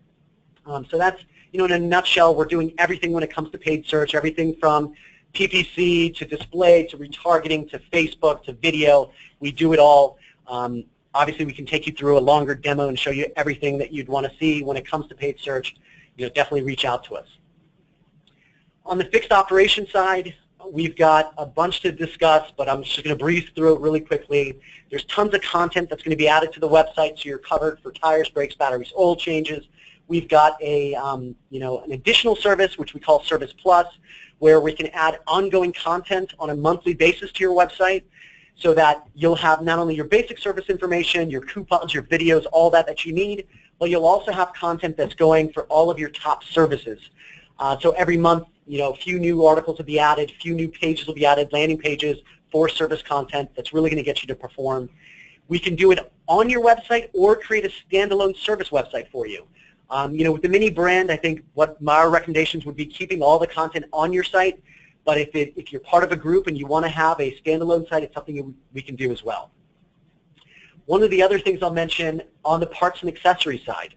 So that's, you know, in a nutshell, we're doing everything when it comes to paid search, everything from PPC to display to retargeting to Facebook to video. We do it all. Obviously, we can take you through a longer demo and show you everything that you'd want to see when it comes to paid search. You know, definitely reach out to us. On the fixed operation side, we've got a bunch to discuss, but I'm just going to breeze through it really quickly. There's tons of content that's going to be added to the website, so you're covered for tires, brakes, batteries, oil changes. We've got a, you know, an additional service, which we call Service Plus, where we can add ongoing content on a monthly basis to your website, so that you'll have not only your basic service information, your coupons, your videos, all that you need, but you'll also have content that's going for all of your top services. So every month, you know, a few new articles will be added, a few new pages will be added, landing pages for service content that's really going to get you to perform. We can do it on your website or create a standalone service website for you. You know, with the mini brand, I think what my recommendations would be keeping all the content on your site. But if you're part of a group and you want to have a standalone site, it's something we can do as well. One of the other things I'll mention on the parts and accessories side,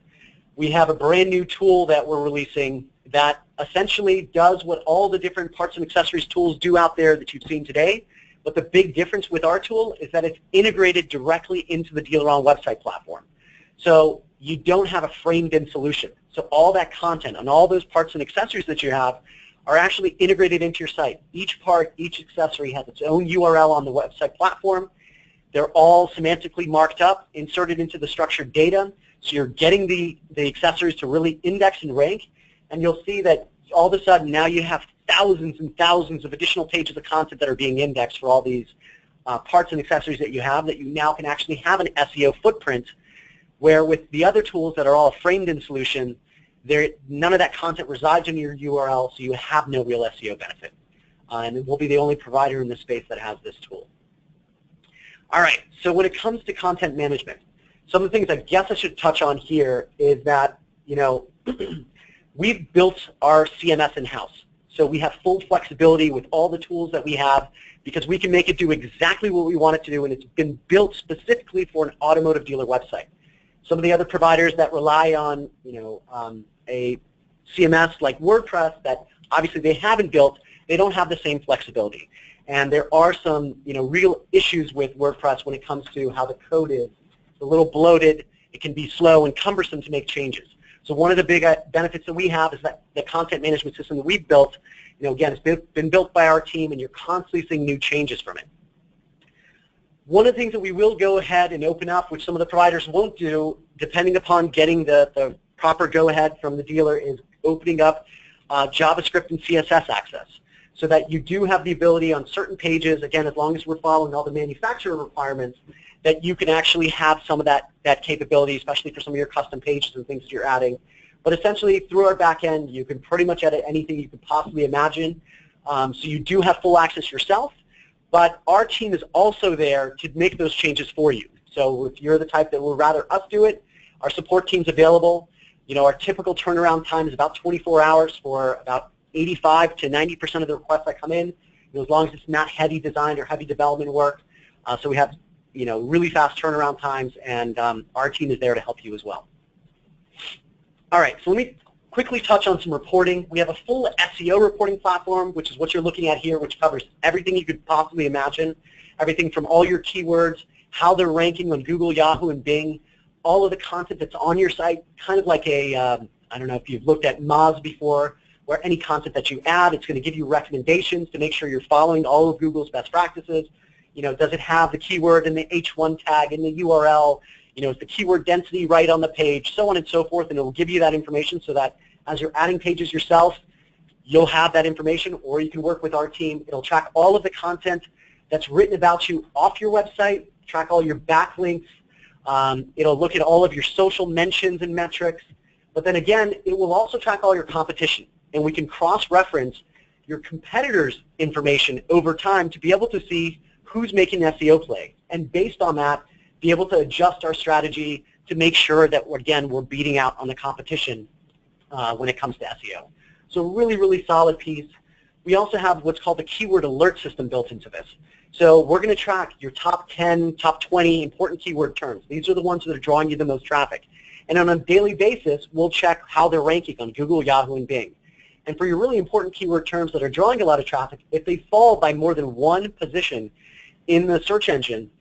we have a brand new tool that we're releasing that essentially does what all the different parts and accessories tools do out there that you've seen today. But the big difference with our tool is that it's integrated directly into the DealerOn website platform. So you don't have a framed-in solution. So all that content and all those parts and accessories that you have are actually integrated into your site. Each part, each accessory has its own URL on the website platform. They're all semantically marked up, inserted into the structured data, so you're getting the accessories to really index and rank, and you'll see that all of a sudden now you have thousands and thousands of additional pages of content that are being indexed for all these parts and accessories that you have, that you now can actually have an SEO footprint, where with the other tools that are all a framed-in solution, none of that content resides in your URL, so you have no real SEO benefit. And we'll be the only provider in this space that has this tool. All right, so when it comes to content management, some of the things I guess I should touch on here is that, you know, we've built our CMS in-house. So we have full flexibility with all the tools that we have because we can make it do exactly what we want it to do, and it's been built specifically for an automotive dealer website. Some of the other providers that rely on, you know, a CMS like WordPress that obviously they haven't built, they don't have the same flexibility. And there are some, you know, real issues with WordPress when it comes to how the code is. It's a little bloated, it can be slow and cumbersome to make changes. So one of the big benefits that we have is that the content management system that we've built, you know, again, it's been built by our team, and you're constantly seeing new changes from it. One of the things that we will go ahead and open up, which some of the providers won't do, depending upon getting the proper go-ahead from the dealer, is opening up JavaScript and CSS access. so that you do have the ability on certain pages, again, as long as we're following all the manufacturer requirements, that you can actually have some of that capability, especially for some of your custom pages and things that you're adding. But essentially, through our back end, you can pretty much edit anything you could possibly imagine. So you do have full access yourself, but our team is also there to make those changes for you. So if you're the type that would rather us do it, our support team's available. Our typical turnaround time is about 24 hours for about 85 to 90% of the requests that come in, as long as it's not heavy design or heavy development work. So we have, really fast turnaround times, and our team is there to help you as well. All right, so let me quickly touch on some reporting. We have a full SEO reporting platform, which is what you're looking at here, which covers everything you could possibly imagine, everything from all your keywords, how they're ranking on Google, Yahoo, and Bing, all of the content that's on your site, kind of like a, I don't know if you've looked at Moz before, where any content that you add, it's going to give you recommendations to make sure you're following all of Google's best practices. Does it have the keyword and the H1 tag and the URL? Is the keyword density right on the page, so on and so forth, and it will give you that information so that as you're adding pages yourself, you'll have that information, or you can work with our team. It'll track all of the content that's written about you off your website, track all your backlinks. It'll look at all of your social mentions and metrics, but then again, it will also track all your competition, and we can cross-reference your competitors' information over time to be able to see who's making an SEO play, and based on that, be able to adjust our strategy to make sure that, again, we're beating out on the competition when it comes to SEO. So really, really solid piece. We also have what's called the keyword alert system built into this. So we're going to track your top 10, top 20 important keyword terms. These are the ones that are drawing you the most traffic. And on a daily basis, we'll check how they're ranking on Google, Yahoo, and Bing. And for your really important keyword terms that are drawing a lot of traffic, if they fall by more than one position in the search engine,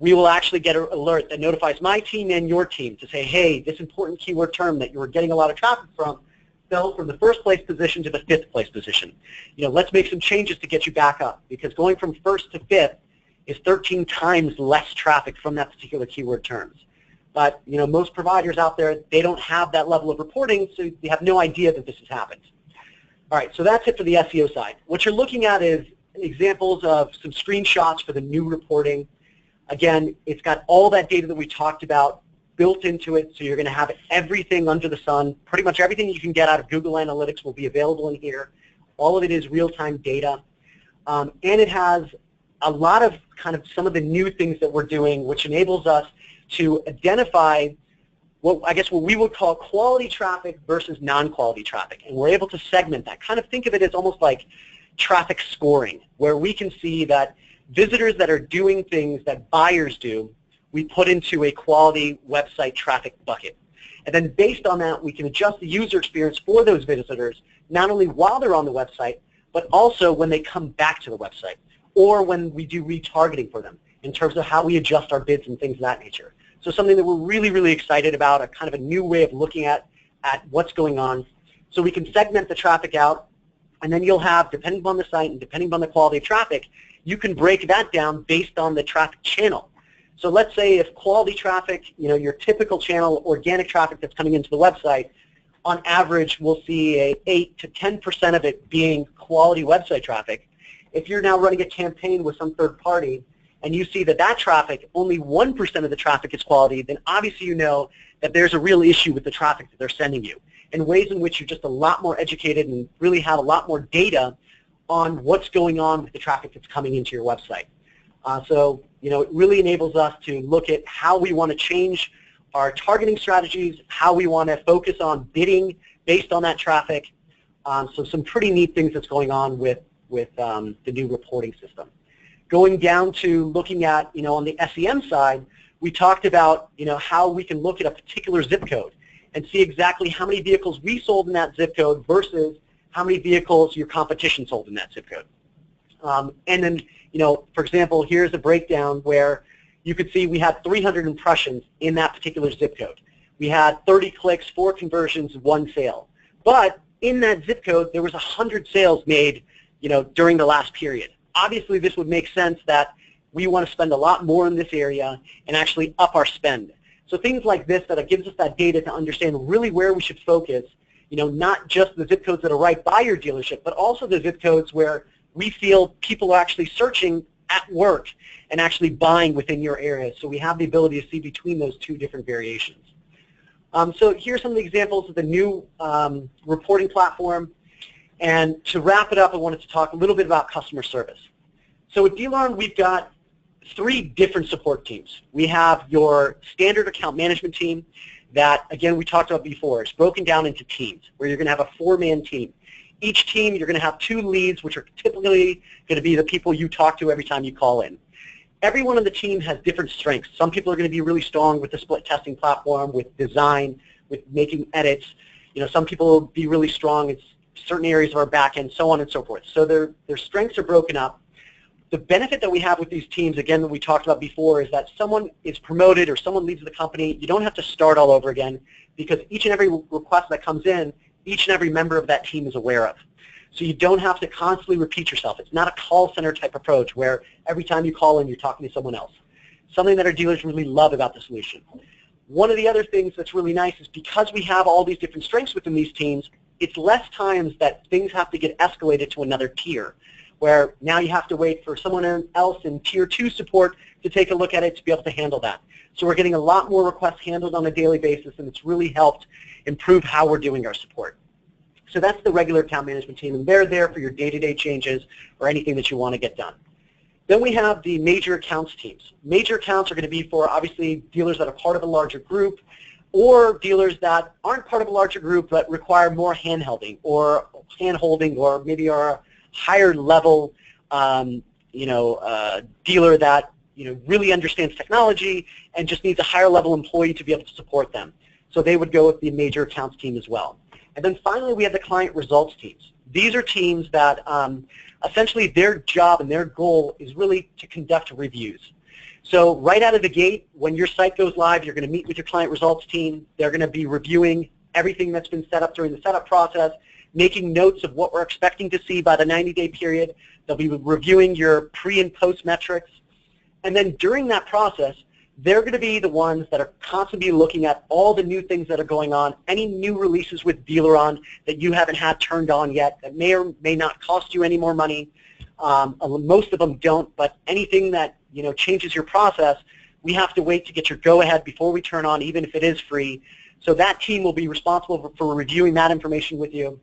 we will actually get an alert that notifies my team and your team to say, hey, this important keyword term that you were getting a lot of traffic from fell from the first place position to the fifth place position. Let's make some changes to get you back up, because going from first to fifth is 13 times less traffic from that particular keyword terms. But most providers out there, they don't have that level of reporting, so they have no idea that this has happened. All right, so that's it for the SEO side. What you're looking at is examples of some screenshots for the new reporting. Again, it's got all that data that we talked about built into it, so you're going to have everything under the sun. Pretty much everything you can get out of Google Analytics will be available in here. All of it is real-time data. And it has a lot of some of the new things that we're doing, which enables us to identify what we would call quality traffic versus non-quality traffic. And we're able to segment that. Think of it as almost like traffic scoring, where we can see that visitors that are doing things that buyers do, we put into a quality website traffic bucket. And then based on that, we can adjust the user experience for those visitors, not only while they're on the website, but also when they come back to the website, or when we do retargeting for them in terms of how we adjust our bids and things of that nature. So something that we're really, really excited about, a new way of looking at what's going on. So we can segment the traffic out, and then you'll have, depending on the site and depending on the quality of traffic, you can break that down based on the traffic channel. So let's say if quality traffic, your typical channel, organic traffic that's coming into the website, on average we'll see a 8 to 10% of it being quality website traffic. If you're now running a campaign with some third party and you see that traffic, only 1% of the traffic is quality, then obviously you know that there's a real issue with the traffic that they're sending you, and ways in which you're just a lot more educated and really have a lot more data on what's going on with the traffic that's coming into your website. So it really enables us to look at how we want to change our targeting strategies, how we want to focus on bidding based on that traffic. So some pretty neat things that's going on with the new reporting system. Going down to looking at, on the SEM side, we talked about, how we can look at a particular zip code and see exactly how many vehicles we sold in that zip code versus how many vehicles your competition sold in that zip code. And then, for example, here's a breakdown where you could see we had 300 impressions in that particular zip code. We had 30 clicks, 4 conversions, 1 sale. But in that zip code, there was 100 sales made, during the last period. Obviously, this would make sense that we want to spend a lot more in this area and actually up our spend. So things like this that gives us that data to understand really where we should focus, not just the zip codes that are right by your dealership, but also the zip codes where we feel people are actually searching at work and actually buying within your area. So we have the ability to see between those two different variations. So here's some of the examples of the new reporting platform. And to wrap it up, I wanted to talk a little bit about customer service. So with DealerOn, we've got 3 different support teams. We have your standard account management team that, again, we talked about before. It's broken down into teams where you're going to have a 4-man team. Each team, you're going to have 2 leads, which are typically going to be the people you talk to every time you call in. Everyone on the team has different strengths. Some people are going to be really strong with the split testing platform, with design, with making edits. You know, some people will be really strong in certain areas of our back end, so on and so forth. So their strengths are broken up. The benefit that we have with these teams, again, that we talked about before, is that someone is promoted or someone leaves the company, you don't have to start all over again, because each and every request that comes in, each and every member of that team is aware of. So you don't have to constantly repeat yourself. It's not a call center type approach where every time you call in, you're talking to someone else. Something that our dealers really love about the solution. One of the other things that's really nice is because we have all these different strengths within these teams, it's less times that things have to get escalated to another tier, where now you have to wait for someone else in Tier 2 support to take a look at it to be able to handle that. So we're getting a lot more requests handled on a daily basis, and it's really helped improve how we're doing our support. So that's the regular account management team, and they're there for your day-to-day changes or anything that you want to get done. Then we have the major accounts teams. Major accounts are going to be for, obviously, dealers that are part of a larger group, or dealers that aren't part of a larger group but require more hand-holding or maybe are a higher level dealer that really understands technology and just needs a higher level employee to be able to support them. So they would go with the major accounts team as well. And then finally, we have the client results teams. These are teams that essentially their job and their goal is really to conduct reviews. So right out of the gate, when your site goes live, you're going to meet with your client results team. They're going to be reviewing everything that's been set up during the setup process, making notes of what we're expecting to see by the 90-day period. They'll be reviewing your pre- and post metrics. And then during that process, they're going to be the ones that are constantly looking at all the new things that are going on, any new releases with DealerOn that you haven't had turned on yet that may or may not cost you any more money. Most of them don't, but anything that changes your process, we have to wait to get your go-ahead before we turn on, even if it is free. So that team will be responsible for reviewing that information with you.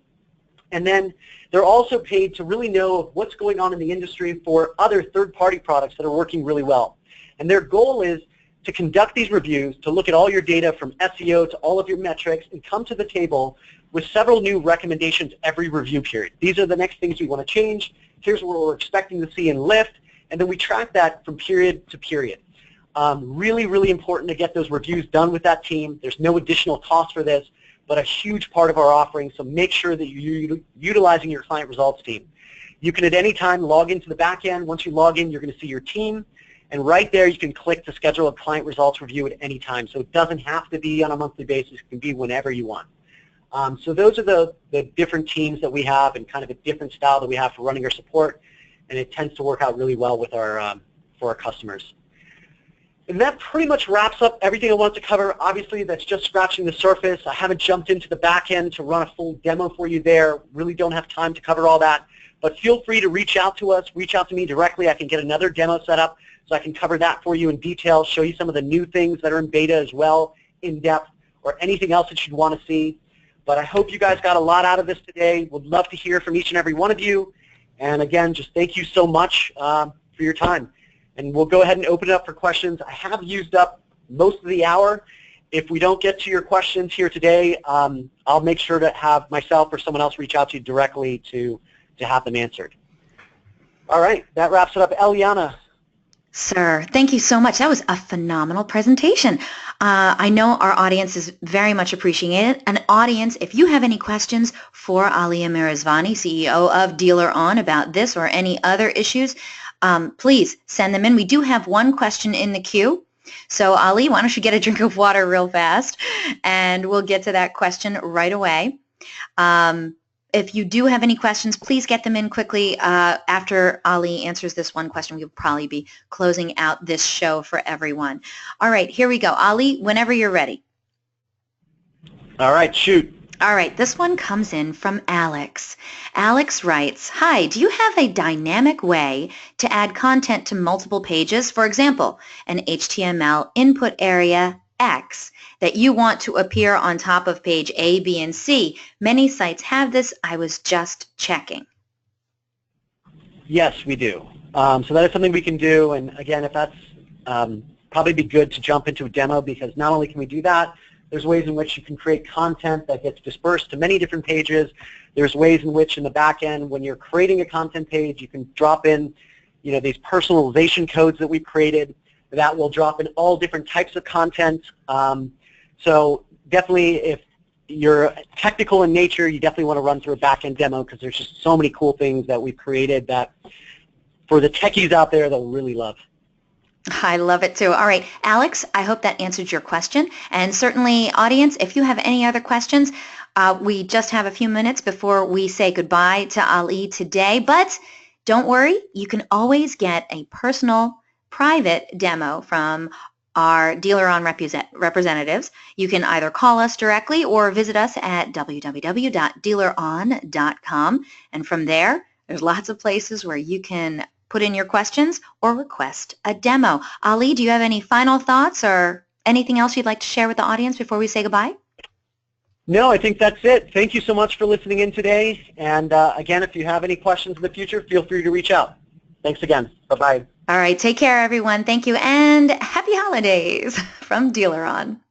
And then they're also paid to really know what's going on in the industry for other third-party products that are working really well. And their goal is to conduct these reviews, to look at all your data from SEO to all of your metrics, and come to the table with several new recommendations every review period. These are the next things we want to change. Here's what we're expecting to see in lift. And then we track that from period to period. Really, really important to get those reviews done with that team. There's no additional cost for this, but a huge part of our offering, so make sure that you're utilizing your client results team. You can at any time log into the back end. Once you log in, you're going to see your team, and right there you can click to schedule a client results review at any time. So it doesn't have to be on a monthly basis. It can be whenever you want. So those are the different teams that we have and kind of a different style that we have for running our support, and it tends to work out really well with our for our customers. And that pretty much wraps up everything I wanted to cover. Obviously, that's just scratching the surface. I haven't jumped into the back end to run a full demo for you there. Really don't have time to cover all that. But feel free to reach out to us. Reach out to me directly. I can get another demo set up so I can cover that for you in detail, show you some of the new things that are in beta as well, in depth, or anything else that you'd want to see. But I hope you guys got a lot out of this today. Would love to hear from each and every one of you. And again, just thank you so much for your time. And we'll go ahead and open it up for questions. I have used up most of the hour. If we don't get to your questions here today, I'll make sure to have myself or someone else reach out to you directly to have them answered. All right, that wraps it up. Eliana. Sir, thank you so much. That was a phenomenal presentation. I know our audience is very much appreciating it. An audience, if you have any questions for Ali Amirazvani, CEO of DealerOn, about this or any other issues, please send them in. We do have one question in the queue. So Ali, why don't you get a drink of water real fast, and we'll get to that question right away. If you do have any questions, please get them in quickly. After Ali answers this one question, we'll probably be closing out this show for everyone. All right, here we go. Ali, whenever you're ready. All right, shoot. All right, this one comes in from Alex. Alex writes, "Hi, do you have a dynamic way to add content to multiple pages? For example, an HTML input area X that you want to appear on top of page A, B, and C. Many sites have this. I was just checking." Yes, we do. So that is something we can do, and again, if that's probably be good to jump into a demo, because not only can we do that, there's ways in which you can create content that gets dispersed to many different pages. There's ways in which in the back end, when you're creating a content page, you can drop in these personalization codes that we've created that will drop in all different types of content. So definitely, if you're technical in nature, you definitely want to run through a back-end demo, because there's just so many cool things that we've created that for the techies out there, they'll really love. I love it too. All right, Alex, I hope that answered your question. And certainly, audience, if you have any other questions, we just have a few minutes before we say goodbye to Ali today. But don't worry, you can always get a personal, private demo from our DealerOn representatives. You can either call us directly or visit us at www.dealeron.com. And from there, there's lots of places where you can put in your questions or request a demo. Ali, do you have any final thoughts or anything else you'd like to share with the audience before we say goodbye? No, I think that's it. Thank you so much for listening in today. And again, if you have any questions in the future, feel free to reach out. Thanks again. Bye-bye. All right, take care, everyone. Thank you, and happy holidays from DealerOn.